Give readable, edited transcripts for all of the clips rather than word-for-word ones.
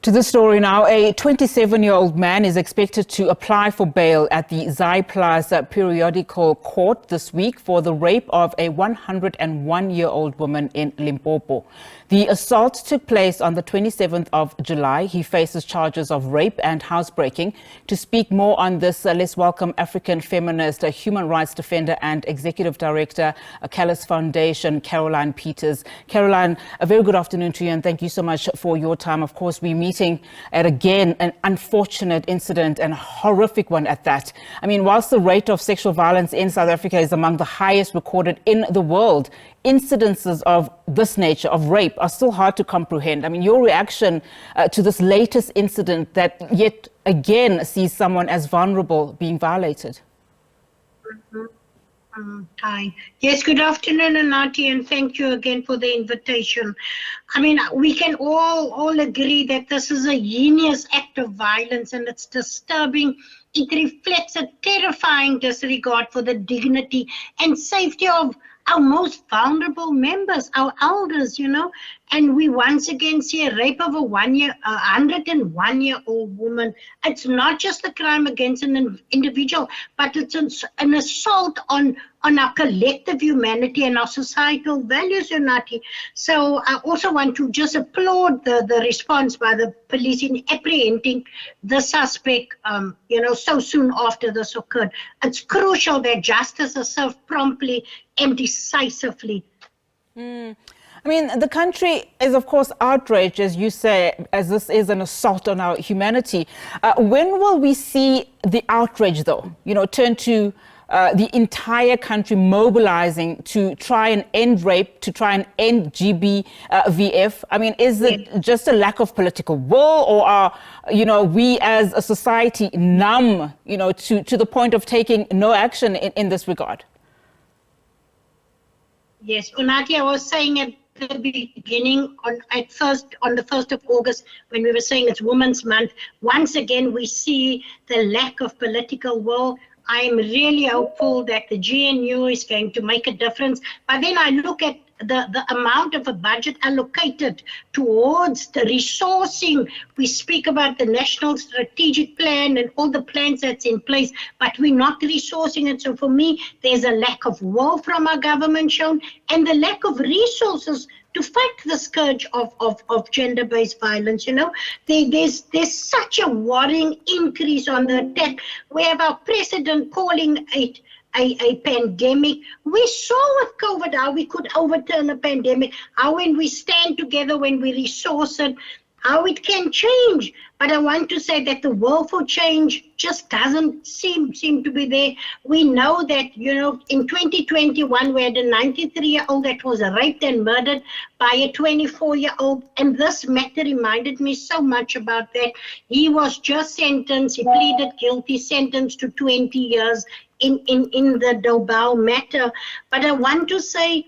To the story now, a 27-year-old man is expected to apply for bail at the Zaaiplaas Periodical Court this week for the rape of a 101-year-old woman in Limpopo. The assault took place on the 27th of July. He faces charges of rape and housebreaking. To speak more on this, let's welcome African feminist, human rights defender and executive director, Callas Foundation Caroline Peters. Caroline, a very good afternoon to you and thank you so much for your time. Of course, we meeting at, again, an unfortunate incident and a horrific one at that. I mean, whilst the rate of sexual violence in South Africa is among the highest recorded in the world, incidences of this nature, of rape, are still hard to comprehend. I mean, your reaction to this latest incident that yet again sees someone as vulnerable being violated? Hi. Yes, good afternoon, Anati, and thank you again for the invitation. I mean, we can all agree that this is a heinous act of violence and it's disturbing. It reflects a terrifying disregard for the dignity and safety of our most vulnerable members, our elders, you know. And we once again see a rape of a 101-year-old woman. It's not just a crime against an individual, but it's an assault on our collective humanity and our societal values, Unati. So I also want to just applaud the response by the police in apprehending the suspect, so soon after this occurred. It's crucial that justice is served promptly and decisively. I mean, the country is, of course, outraged, as you say, as this is an assault on our humanity. When will we see the outrage, though, turn to the entire country mobilizing to try and end rape, to try and end GBVF? I mean, is it just a lack of political will, or are, we as a society numb, to the point of taking no action in this regard? Yes, Unati, I was saying at the beginning, on the 1st of August, when we were saying it's Women's Month, once again we see the lack of political will. I'm really hopeful that the GNU is going to make a difference. But then I look at the amount of a budget allocated towards the resourcing. We speak about the National Strategic Plan and all the plans that's in place, but we're not resourcing it. So for me, there's a lack of will from our government shown and the lack of resources to fight the scourge of gender-based violence. There's such a worrying increase on the attack. We have our president calling it a pandemic. We saw with COVID how we could overturn a pandemic, how when we stand together, when we resource it, how it can change. But I want to say that the will for change just doesn't seem to be there. We know that, in 2021, we had a 93-year-old that was raped and murdered by a 24-year-old. And this matter reminded me so much about that. He was just sentenced, he pleaded guilty, sentenced to 20 years in the Dobao matter. But I want to say,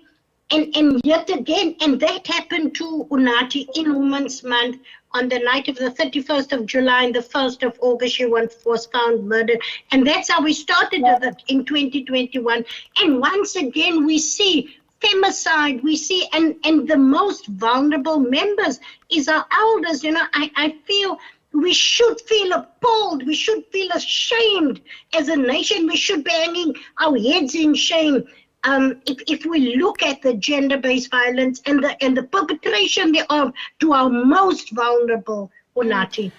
and yet again, and that happened to Unati in Women's Month on the night of the 31st of July and the 1st of August, she was found murdered. And that's how we started in 2021. And once again, we see femicide, we see, and the most vulnerable members is our elders. I feel we should feel appalled. We should feel ashamed as a nation. We should be hanging our heads in shame. If we look at the gender-based violence and the perpetration thereof to our most vulnerable, Unati.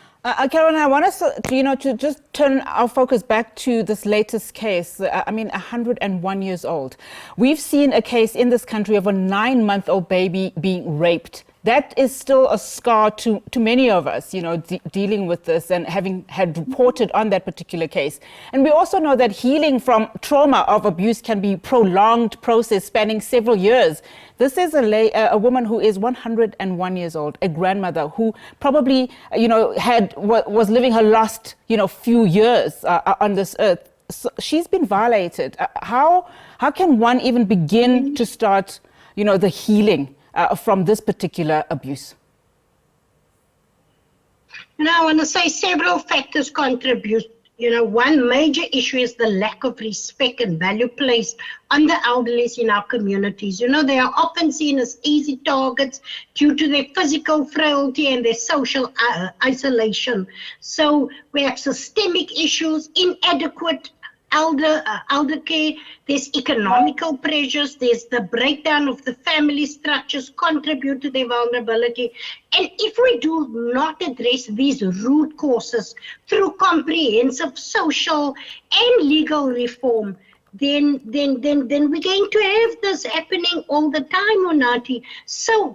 Caroline, I want us to just turn our focus back to this latest case. 101 years old. We've seen a case in this country of a 9-month-old baby being raped. That is still a scar to many of us, dealing with this and having had reported on that particular case. And we also know that healing from trauma of abuse can be a prolonged process spanning several years. This is a woman who is 101 years old, a grandmother who probably, was living her last, few years on this earth. So she's been violated. How can one even begin to start, the healing from this particular abuse? Now, I want to say several factors contribute You know, one major issue is the lack of respect and value placed on the elderly in our communities. You know, they are often seen as easy targets due to their physical frailty and their social isolation. So we have systemic issues, inadequate elder care, there's economical pressures, there's the breakdown of the family structures contribute to their vulnerability. And if we do not address these root causes through comprehensive social and legal reform, then we're going to have this happening all the time, Unati. So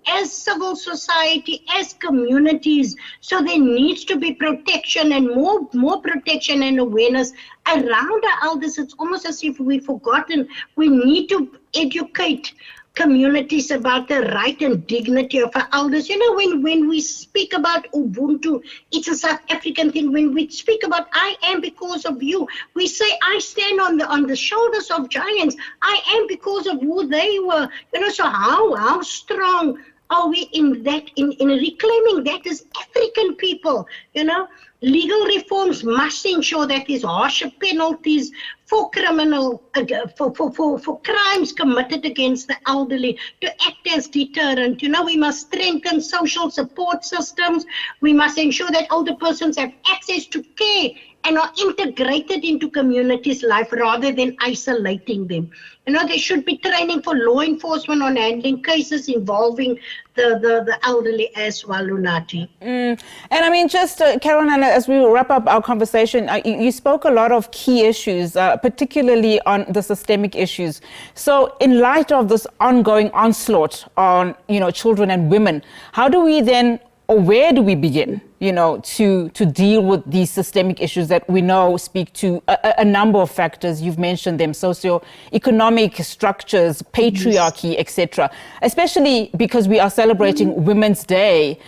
as civil society, as communities, so there needs to be protection and more protection and awareness around our elders. It's almost as if we've forgotten. We need to educate communities about the right and dignity of our elders. You know, when we speak about Ubuntu, it's a South African thing. When we speak about I am because of you, we say I stand on the shoulders of giants. I am because of who they were. You know, so how strong are we in that, in reclaiming that as African people? You know, legal reforms must ensure that there's harsher penalties for criminal, for crimes committed against the elderly, to act as deterrent. You know, we must strengthen social support systems. We must ensure that older persons have access to care and are integrated into communities' life rather than isolating them. You know, there should be training for law enforcement on handling cases involving the elderly as well, Lunati. And I mean, just Caroline, as we wrap up our conversation, you spoke a lot of key issues, particularly on the systemic issues. So in light of this ongoing onslaught on, you know, children and women, how do we then, or where do we begin, you know, to deal with these systemic issues that we know speak to a number of factors? You've mentioned them: socio-economic structures, patriarchy, etc. Especially because we are celebrating Women's Day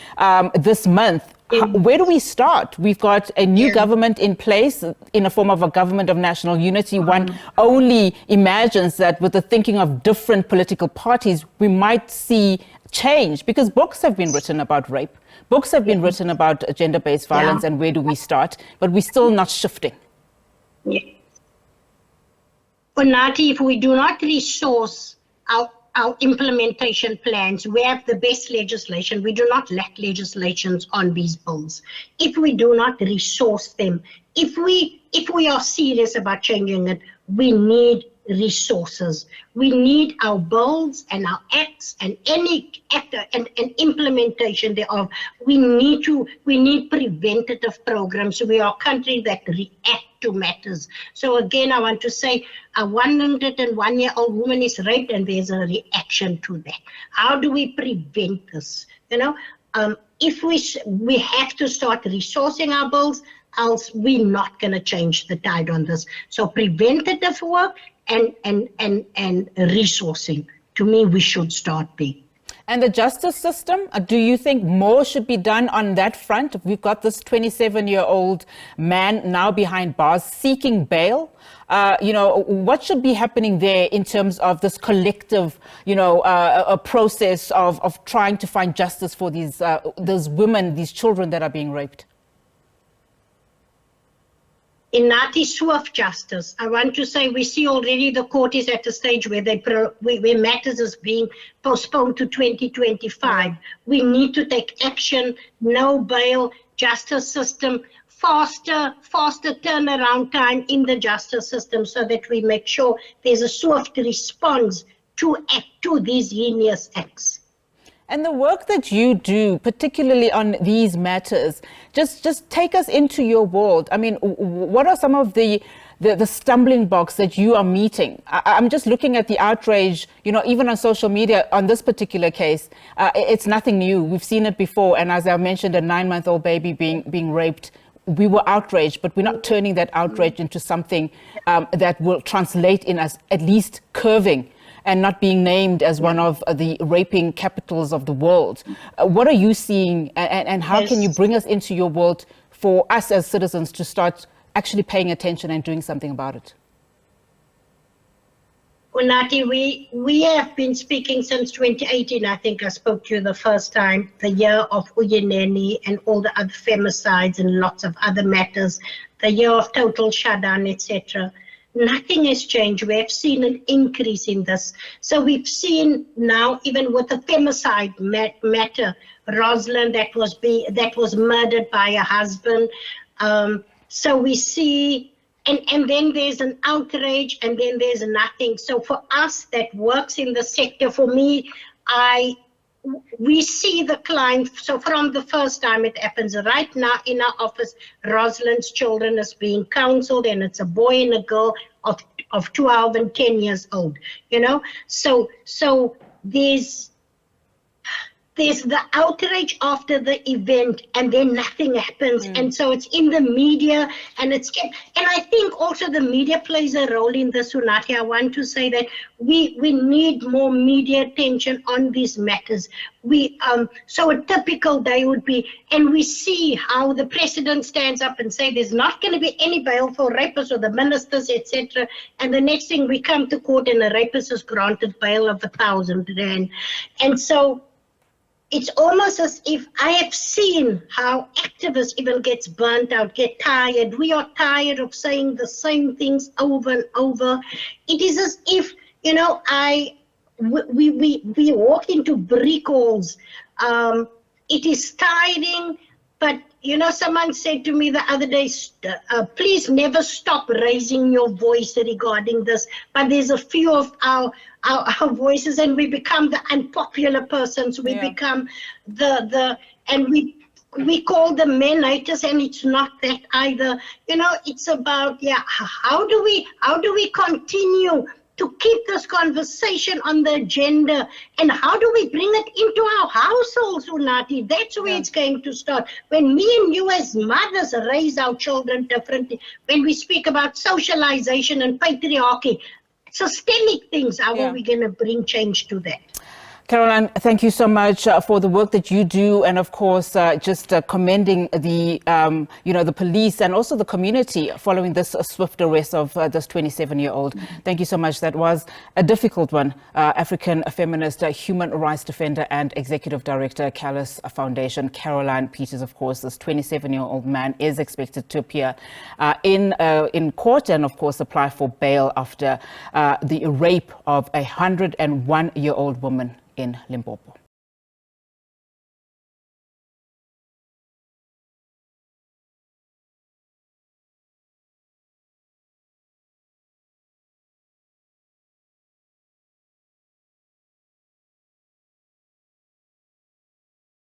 this month. Where do we start? We've got a new government in place in a form of a government of national unity. One only imagines that with the thinking of different political parties, we might see change, because books have been written about rape. Books have been written about gender-based violence and where do we start, but we're still not shifting. Yeah. Nati, if we do not resource our implementation plans, we have the best legislation. We do not lack legislations on these bills. If we do not resource them, if we are serious about changing it, we need resources. We need our bills and our acts and any act and implementation thereof. We need preventative programs. We are a country that react to matters. So again, I want to say a 101-year-old woman is raped and there's a reaction to that. How do we prevent this? You know, if we have to start resourcing our bills, else we're not going to change the tide on this. So preventative work and resourcing, to me, we should start there. And the justice system, do you think more should be done on that front? We've got this 27-year-old man now behind bars seeking bail. You know, what should be happening there in terms of this collective, you know, a process of trying to find justice for these women, these children that are being raped? In Nati swift justice, I want to say we see already the court is at a stage where where matters is being postponed to 2025. We need to take action, no bail, justice system, faster turnaround time in the justice system so that we make sure there's a swift response to these heinous acts. And the work that you do, particularly on these matters, just take us into your world. I mean, what are some of the stumbling blocks that you are meeting? I'm just looking at the outrage, you know, even on social media on this particular case. It's nothing new. We've seen it before. And as I mentioned, a 9-month-old baby being raped. We were outraged, but we're not turning that outrage into something that will translate in us at least curving and not being named as one of the raping capitals of the world. What are you seeing, and how can you bring us into your world for us as citizens to start actually paying attention and doing something about it? Unati, we have been speaking since 2018. I think I spoke to you the first time, the year of Uyineni and all the other femicides and lots of other matters, the year of total shutdown, etc. Nothing has changed. We have seen an increase in this. So we've seen now, even with the femicide matter, Rosalind that was murdered by a husband. So we see. And then there's an outrage, and then there's nothing. So for us that works in the sector, for me, we see the client. So from the first time it happens, right now in our office, Rosalind's children is being counseled, and it's a boy and a girl of 12 and 10 years old. You know, so there's the outrage after the event, and then nothing happens. And so it's in the media, and I think also the media plays a role in this, Sunati. I want to say that we need more media attention on these matters. So a typical day would be, and we see how the president stands up and say there's not going to be any bail for rapists or the ministers, etc. And the next thing we come to court and a rapist is granted bail of 1,000 rand. And so it's almost as if I have seen how activists even get burnt out, get tired. We are tired of saying the same things over and over. It is as if, you know, we walk into brick walls. It is tiring, but you know, someone said to me the other day, please never stop raising your voice regarding this. But there's a few of our voices, and we become the unpopular persons. We become and we call them men haters, and it's not that either. You know, it's about, how do we continue to keep this conversation on the agenda, and how do we bring it into our households, Unati? That's where it's going to start. When me and you as mothers raise our children differently, when we speak about socialization and patriarchy, systemic things, how are we going to bring change to that? Caroline, thank you so much for the work that you do, and of course, just commending the, the police and also the community following this swift arrest of this 27-year-old. Thank you so much. That was a difficult one. African feminist, human rights defender, and executive director, Callas Foundation Caroline Peters. Of course, this 27-year-old man is expected to appear in court and, of course, apply for bail after the rape of a 101-year-old woman in Limpopo.